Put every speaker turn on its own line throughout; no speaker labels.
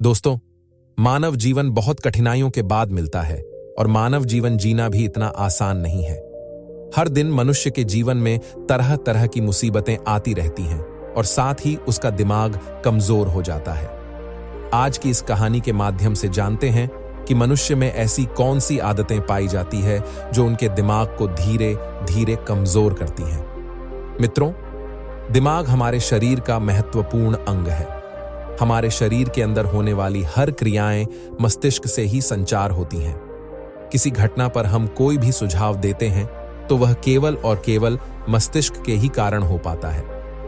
दोस्तों, मानव जीवन बहुत कठिनाइयों के बाद मिलता है और मानव जीवन जीना भी इतना आसान नहीं है। हर दिन मनुष्य के जीवन में तरह तरह की मुसीबतें आती रहती हैं और साथ ही उसका दिमाग कमजोर हो जाता है। आज की इस कहानी के माध्यम से जानते हैं कि मनुष्य में ऐसी कौन सी आदतें पाई जाती है जो उनके दिमाग को धीरे धीरे कमजोर करती हैं। मित्रों, दिमाग हमारे शरीर का महत्वपूर्ण अंग है। हमारे शरीर के अंदर होने वाली हर क्रियाएं मस्तिष्क से ही संचार होती हैं। किसी घटना पर हम कोई भी सुझाव देते हैं तो वह केवल और केवल मस्तिष्क के ही कारण हो पाता है।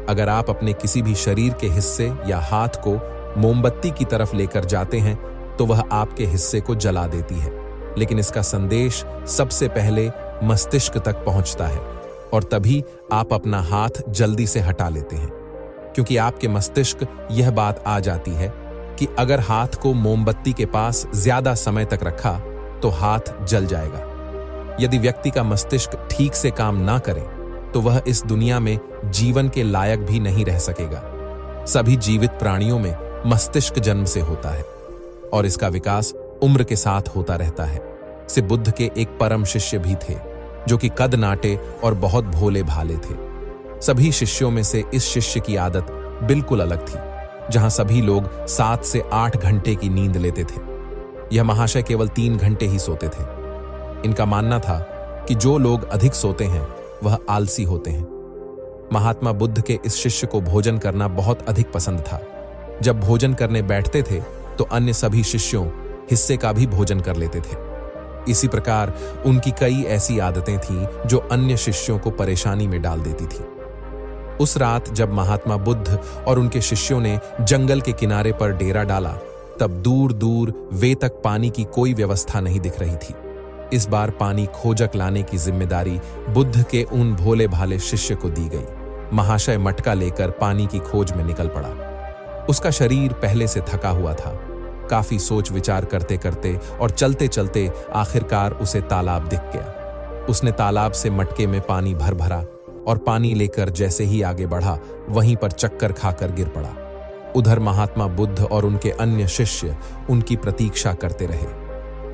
अगर आप अपने किसी भी शरीर के हिस्से या हाथ को मोमबत्ती की तरफ लेकर जाते हैं तो वह आपके हिस्से को जला देती है, लेकिन इसका संदेश सबसे पहले मस्तिष्क तक पहुंचता है और तभी आप अपना हाथ जल्दी से हटा लेते हैं, क्योंकि आपके मस्तिष्क यह बात आ जाती है कि अगर हाथ को मोमबत्ती के पास ज्यादा समय तक रखा तो हाथ जल जाएगा। यदि व्यक्ति का मस्तिष्क ठीक से काम ना करे तो वह इस दुनिया में जीवन के लायक भी नहीं रह सकेगा। सभी जीवित प्राणियों में मस्तिष्क जन्म से होता है और इसका विकास उम्र के साथ होता रहता है। से बुद्ध के एक परम शिष्य भी थे जो कि कद नाटे और बहुत भोले भाले थे। सभी शिष्यों में से इस शिष्य की आदत बिल्कुल अलग थी, जहां सभी लोग 7 से 8 घंटे की नींद लेते थे। यह महाशय केवल 3 घंटे ही सोते थे। इनका मानना था कि जो लोग अधिक सोते हैं वह आलसी होते हैं। महात्मा बुद्ध के इस शिष्य को भोजन करना बहुत अधिक पसंद था। जब भोजन करने बैठते थे तो अन्य सभी शिष्यों हिस्से का भी भोजन कर लेते थे। इसी प्रकार उनकी कई ऐसी आदतें थीं जो अन्य शिष्यों को परेशानी में डाल देती थी। उस रात जब महात्मा बुद्ध और उनके शिष्यों ने जंगल के किनारे पर डेरा डाला, तब दूर दूर वे तक पानी की कोई व्यवस्था नहीं दिख रही थी। इस बार पानी खोजक लाने की जिम्मेदारी बुद्ध के उन भोले भाले शिष्य को दी गई। महाशय मटका लेकर पानी की खोज में निकल पड़ा। उसका शरीर पहले से थका हुआ था। काफी सोच विचार करते करते और चलते चलते आखिरकार उसे तालाब दिख गया। उसने तालाब से मटके में पानी भर भरा और पानी लेकर जैसे ही आगे बढ़ा वहीं पर चक्कर खाकर गिर पड़ा। उधर महात्मा बुद्ध और उनके अन्य शिष्य उनकी प्रतीक्षा करते रहे।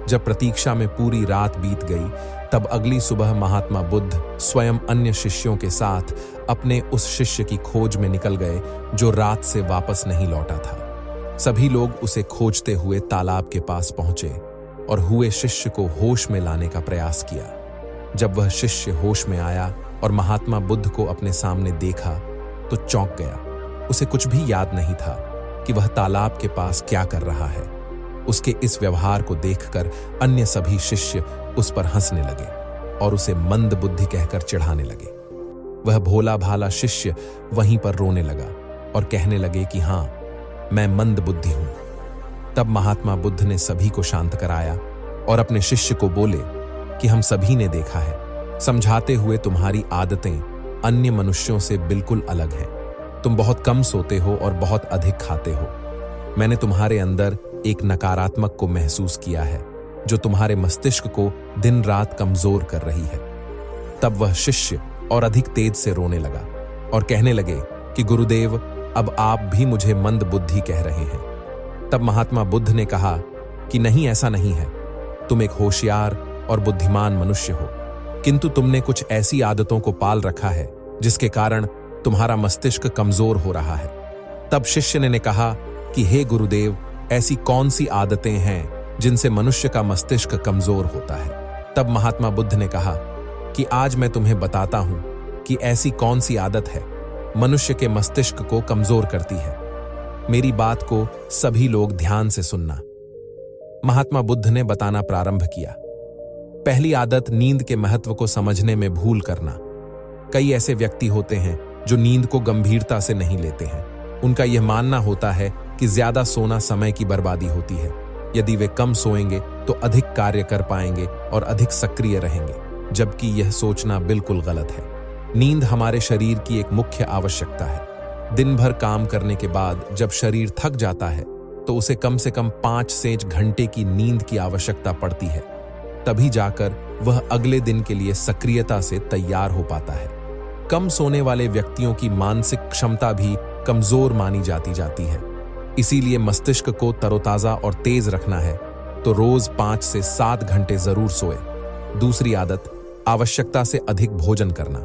जब प्रतीक्षा में पूरी रात बीत गई तब अगली सुबह महात्मा बुद्ध स्वयं अन्य शिष्यों के साथ अपने उस शिष्य की खोज में निकल गए जो रात से वापस नहीं लौटा था। सभी लोग उसे खोजते हुए तालाब के पास पहुंचे और हुए शिष्य को होश में लाने का प्रयास किया। जब वह शिष्य होश में आया और महात्मा बुद्ध को अपने सामने देखा तो चौंक गया। उसे कुछ भी याद नहीं था कि वह तालाब के पास क्या कर रहा है। उसके इस व्यवहार को देखकर अन्य सभी शिष्य उस पर हंसने लगे और उसे मंद बुद्धि कहकर चिढ़ाने लगे। वह भोला भाला शिष्य वहीं पर रोने लगा और कहने लगे कि हाँ, मैं मंद बुद्धि हूं। तब महात्मा बुद्ध ने सभी को शांत कराया और अपने शिष्य को बोले कि हम सभी ने देखा है, समझाते हुए तुम्हारी आदतें अन्य मनुष्यों से बिल्कुल अलग हैं। तुम बहुत कम सोते हो और बहुत अधिक खाते हो। मैंने तुम्हारे अंदर एक नकारात्मक को महसूस किया है जो तुम्हारे मस्तिष्क को दिन रात कमजोर कर रही है। तब वह शिष्य और अधिक तेज से रोने लगा और कहने लगे कि गुरुदेव, अब आप भी मुझे मंद बुद्धि कह रहे हैं। तब महात्मा बुद्ध ने कहा कि नहीं, ऐसा नहीं है। तुम एक होशियार और बुद्धिमान मनुष्य हो, किंतु तुमने कुछ ऐसी आदतों को पाल रखा है जिसके कारण तुम्हारा मस्तिष्क कमजोर हो रहा है। तब शिष्य ने कहा कि हे गुरुदेव, ऐसी कौन सी आदतें हैं जिनसे मनुष्य का मस्तिष्क कमजोर होता है। तब महात्मा बुद्ध ने कहा कि आज मैं तुम्हें बताता हूं कि ऐसी कौन सी आदत है मनुष्य के मस्तिष्क को कमजोर करती है। मेरी बात को सभी लोग ध्यान से सुनना। महात्मा बुद्ध ने बताना प्रारंभ किया। पहली आदत, नींद के महत्व को समझने में भूल करना। कई ऐसे व्यक्ति होते हैं जो नींद को गंभीरता से नहीं लेते हैं। उनका यह मानना होता है कि ज्यादा सोना समय की बर्बादी होती है। यदि वे कम सोएंगे तो अधिक कार्य कर पाएंगे और अधिक सक्रिय रहेंगे, जबकि यह सोचना बिल्कुल गलत है। नींद हमारे शरीर की एक मुख्य आवश्यकता है। दिन भर काम करने के बाद जब शरीर थक जाता है तो उसे कम से कम 5 से 6 घंटे की नींद की आवश्यकता पड़ती है। तभी जाकर वह अगले दिन के लिए सक्रियता से तैयार हो पाता है। कम सोने वाले व्यक्तियों की मानसिक क्षमता भी कमजोर मानी जाती है। इसीलिए मस्तिष्क को तरोताजा और तेज रखना है तो रोज 5 से 7 घंटे जरूर सोए। दूसरी आदत, आवश्यकता से अधिक भोजन करना।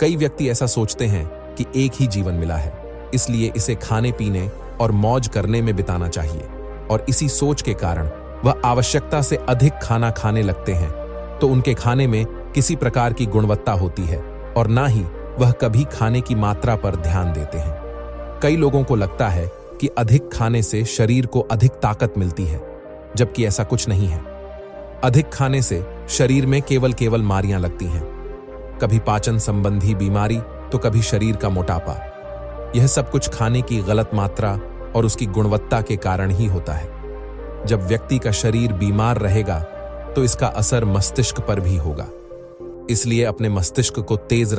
कई व्यक्ति ऐसा सोचते हैं कि एक ही जीवन मिला है, इसलिए इसे खाने पीने और मौज करने में बिताना चाहिए, और इसी सोच के कारण वह आवश्यकता से अधिक खाना खाने लगते हैं तो उनके खाने में किसी प्रकार की गुणवत्ता होती है और ना ही वह कभी खाने की मात्रा पर ध्यान देते हैं। कई लोगों को लगता है कि अधिक खाने से शरीर को अधिक ताकत मिलती है, जबकि ऐसा कुछ नहीं है। अधिक खाने से शरीर में केवल मारियां लगती हैं, कभी पाचन संबंधी बीमारी तो कभी शरीर का मोटापा। यह सब कुछ खाने की गलत मात्रा और उसकी गुणवत्ता के कारण ही होता है। जब व्यक्ति का शरीर बीमार रहेगा तो इसका असर मस्तिष्क पर भी होगा। इसलिए अपने मस्तिष्क को तेज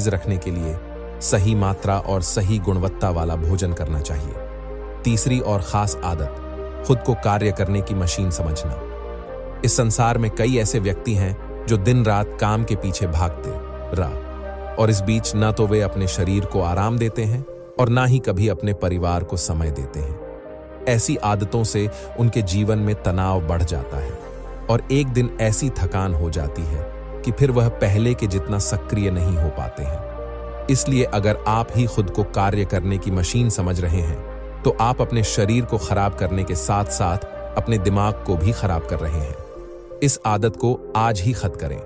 रखने के लिए सही मात्रा और सही गुणवत्ता वाला भोजन करना चाहिए। तीसरी और खास आदत, खुद को कार्य करने की मशीन समझना। इस संसार में कई ऐसे व्यक्ति हैं जो दिन रात काम के पीछे भागते रहा, और इस बीच न तो वे अपने शरीर को आराम देते हैं और ना ही कभी अपने परिवार को समय देते हैं। ऐसी आदतों से उनके जीवन में तनाव बढ़ जाता है और एक दिन ऐसी थकान हो जाती है कि फिर वह पहले के जितना सक्रिय नहीं हो पाते हैं। इसलिए अगर आप ही खुद को कार्य करने की मशीन समझ रहे हैं तो आप अपने शरीर को खराब करने के साथ साथ अपने दिमाग को भी खराब कर रहे हैं। इस आदत को आज ही खत्म करें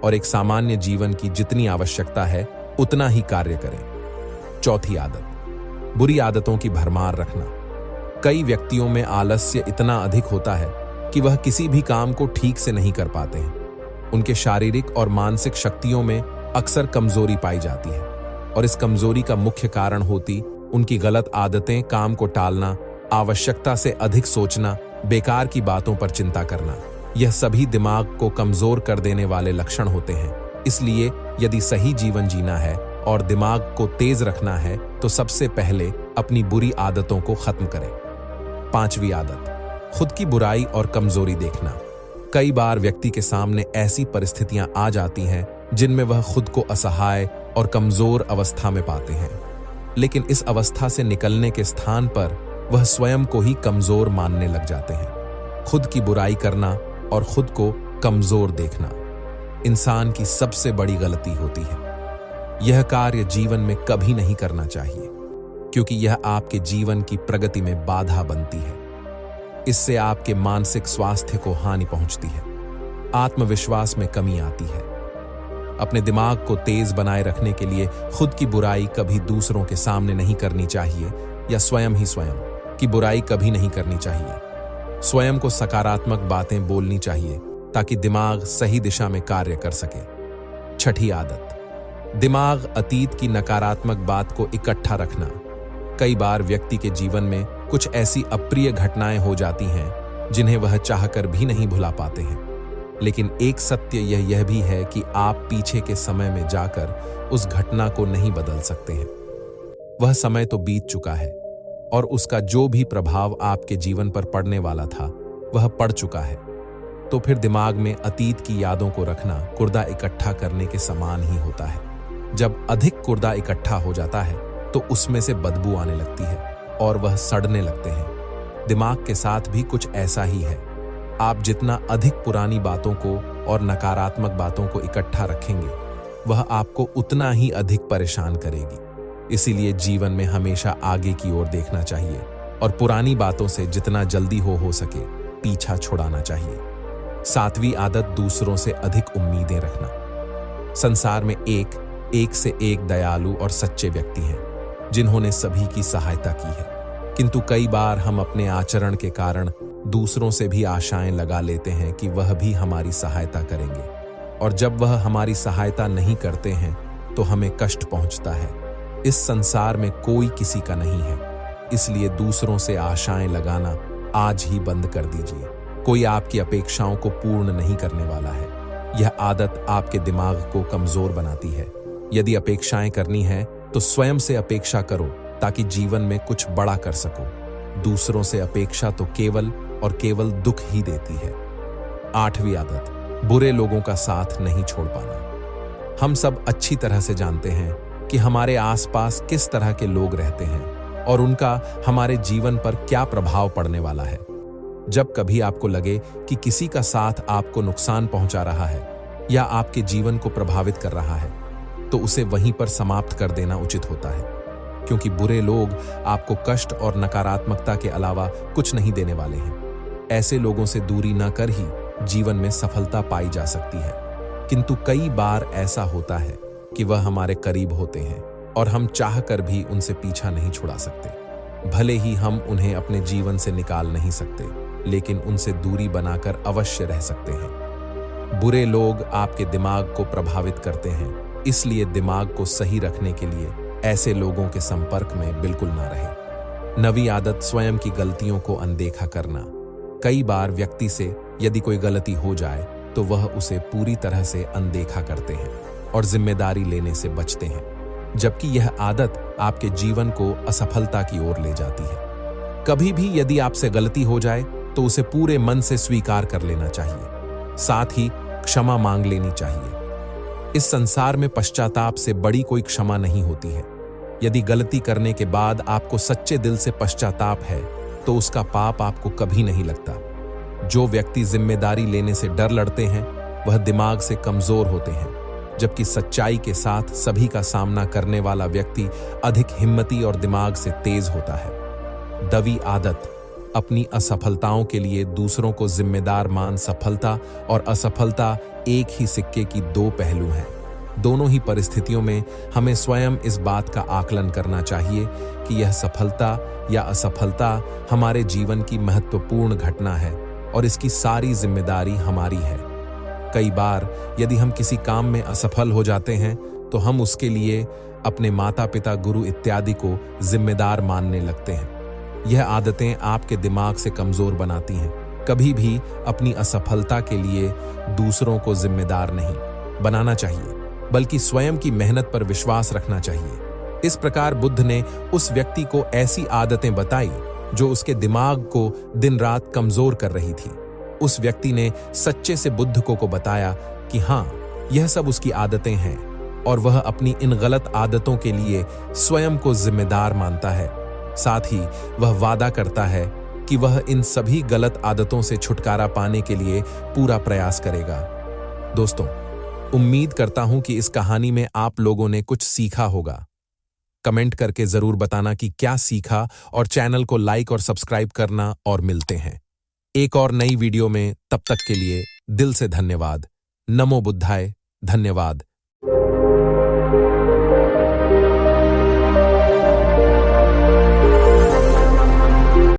और एक सामान्य जीवन की जितनी आवश्यकता है उतना ही कार्य करें। चौथी आदत, बुरी आदतों की भरमार रखना। कई व्यक्तियों में आलस्य इतना अधिक होता है कि वह किसी भी काम को ठीक से नहीं कर पाते हैं। उनके शारीरिक और मानसिक शक्तियों में अक्सर कमजोरी पाई जाती है, और इस कमजोरी का मुख्य कारण होती उनकी गलत आदतें, काम को टालना, आवश्यकता से अधिक सोचना, बेकार की बातों पर चिंता करना। यह सभी दिमाग को कमजोर कर देने वाले लक्षण होते हैं। इसलिए यदि सही जीवन जीना है और दिमाग को तेज रखना है तो सबसे पहले अपनी बुरी आदतों को खत्म करें। पांचवी आदत, खुद की बुराई और कमजोरी देखना। कई बार व्यक्ति के सामने ऐसी परिस्थितियां आ जाती हैं जिनमें वह खुद को असहाय और कमजोर अवस्था में पाते हैं, लेकिन इस अवस्था से निकलने के स्थान पर वह स्वयं को ही कमजोर मानने लग जाते हैं। खुद की बुराई करना और खुद को कमजोर देखना इंसान की सबसे बड़ी गलती होती है। यह कार्य जीवन में कभी नहीं करना चाहिए, क्योंकि यह आपके जीवन की प्रगति में बाधा बनती है। इससे आपके मानसिक स्वास्थ्य को हानि पहुंचती है, आत्मविश्वास में कमी आती है। अपने दिमाग को तेज बनाए रखने के लिए खुद की बुराई कभी दूसरों के सामने नहीं करनी चाहिए, या स्वयं की बुराई कभी नहीं करनी चाहिए। स्वयं को सकारात्मक बातें बोलनी चाहिए ताकि दिमाग सही दिशा में कार्य कर सके। छठी आदत, दिमाग अतीत की नकारात्मक बात को इकट्ठा रखना। कई बार व्यक्ति के जीवन में कुछ ऐसी अप्रिय घटनाएं हो जाती हैं जिन्हें वह चाहकर भी नहीं भुला पाते हैं, लेकिन एक सत्य यह भी है कि आप पीछे के समय में जाकर उस घटना को नहीं बदल सकते हैं। वह समय तो बीत चुका है और उसका जो भी प्रभाव आपके जीवन पर पड़ने वाला था वह पड़ चुका है। तो फिर दिमाग में अतीत की यादों को रखना कुर्दा इकट्ठा करने के समान ही होता है। जब अधिक कुर्दा इकट्ठा हो जाता है तो उसमें से बदबू आने लगती है और वह सड़ने लगते हैं। दिमाग के साथ भी कुछ ऐसा ही है। आप जितना अधिक पुरानी बातों को और नकारात्मक बातों को इकट्ठा रखेंगे वह आपको उतना ही अधिक परेशान करेगी। इसीलिए जीवन में हमेशा आगे की ओर देखना चाहिए और पुरानी बातों से जितना जल्दी हो सके पीछा छुड़ाना चाहिए। सातवीं आदत, दूसरों से अधिक उम्मीदें रखना। संसार में एक से एक दयालु और सच्चे व्यक्ति हैं जिन्होंने सभी की सहायता की है, किंतु कई बार हम अपने आचरण के कारण दूसरों से भी आशाएं लगा लेते हैं कि वह भी हमारी सहायता करेंगे, और जब वह हमारी सहायता नहीं करते हैं तो हमें कष्ट पहुंचता है। इस संसार में कोई किसी का नहीं है, इसलिए दूसरों से आशाएं लगाना आज ही बंद कर दीजिए। कोई आपकी अपेक्षाओं को पूर्ण नहीं करने वाला है। यह आदत आपके दिमाग को कमजोर बनाती है। यदि अपेक्षाएं करनी है तो स्वयं से अपेक्षा करो ताकि जीवन में कुछ बड़ा कर सको। दूसरों से अपेक्षा तो केवल और केवल दुख ही देती है। आठवीं आदत, बुरे लोगों का साथ नहीं छोड़ पाना। हम सब अच्छी तरह से जानते हैं कि हमारे आसपास किस तरह के लोग रहते हैं और उनका हमारे जीवन पर क्या प्रभाव पड़ने वाला है। जब कभी आपको लगे कि किसी का साथ आपको नुकसान पहुंचा रहा है या आपके जीवन को प्रभावित कर रहा है, तो उसे वहीं पर समाप्त कर देना उचित होता है, क्योंकि बुरे लोग आपको कष्ट और नकारात्मकता के अलावा कुछ नहीं देने वाले हैं। ऐसे लोगों से दूरी न कर ही जीवन में सफलता पाई जा सकती है, किंतु कई बार ऐसा होता है कि वह हमारे करीब होते हैं और हम चाहकर भी उनसे पीछा नहीं छुड़ा सकते। भले ही हम उन्हें अपने जीवन से निकाल नहीं सकते, लेकिन उनसे दूरी बनाकर अवश्य रह सकते हैं। बुरे लोग आपके दिमाग को प्रभावित करते हैं, इसलिए दिमाग को सही रखने के लिए ऐसे लोगों के संपर्क में बिल्कुल ना रहे। नवी आदत, स्वयं की गलतियों को अनदेखा करना। कई बार व्यक्ति से यदि कोई गलती हो जाए तो वह उसे पूरी तरह से अनदेखा करते हैं और जिम्मेदारी लेने से बचते हैं, जबकि यह आदत आपके जीवन को असफलता की ओर ले जाती है। कभी भी यदि आपसे गलती हो जाए तो उसे पूरे मन से स्वीकार कर लेना चाहिए, साथ ही क्षमा मांग लेनी चाहिए। इस संसार में पश्चाताप से बड़ी कोई क्षमा नहीं होती है। यदि गलती करने के बाद आपको सच्चे दिल से पश्चाताप है तो उसका पाप आपको कभी नहीं लगता। जो व्यक्ति जिम्मेदारी लेने से डर लड़ते हैं वह दिमाग से कमजोर होते हैं, जबकि सच्चाई के साथ सभी का सामना करने वाला व्यक्ति अधिक हिम्मती और दिमाग से तेज होता है। दवी आदत, अपनी असफलताओं के लिए दूसरों को जिम्मेदार मान। सफलता और असफलता एक ही सिक्के की दो पहलू हैं। दोनों ही परिस्थितियों में हमें स्वयं इस बात का आकलन करना चाहिए कि यह सफलता या असफलता हमारे जीवन की महत्वपूर्ण घटना है और इसकी सारी जिम्मेदारी हमारी है। कई बार यदि हम किसी काम में असफल हो जाते हैं तो हम उसके लिए अपने माता पिता, गुरु इत्यादि को जिम्मेदार मानने लगते हैं। यह आदतें आपके दिमाग से कमजोर बनाती हैं। कभी भी अपनी असफलता के लिए दूसरों को जिम्मेदार नहीं बनाना चाहिए, बल्कि स्वयं की मेहनत पर विश्वास रखना चाहिए। इस प्रकार बुद्ध ने उस व्यक्ति को ऐसी आदतें बताई जो उसके दिमाग को दिन रात कमजोर कर रही थी। उस व्यक्ति ने सच्चे से बुद्ध को बताया कि हाँ, यह सब उसकी आदतें हैं और वह अपनी इन गलत आदतों के लिए स्वयं को जिम्मेदार मानता है। साथ ही वह वादा करता है कि वह इन सभी गलत आदतों से छुटकारा पाने के लिए पूरा प्रयास करेगा। दोस्तों, उम्मीद करता हूं कि इस कहानी में आप लोगों ने कुछ सीखा होगा। कमेंट करके जरूर बताना कि क्या सीखा और चैनल को लाइक और सब्सक्राइब करना, और मिलते हैं एक और नई वीडियो में। तब तक के लिए दिल से धन्यवाद। नमो बुद्धाय। धन्यवाद।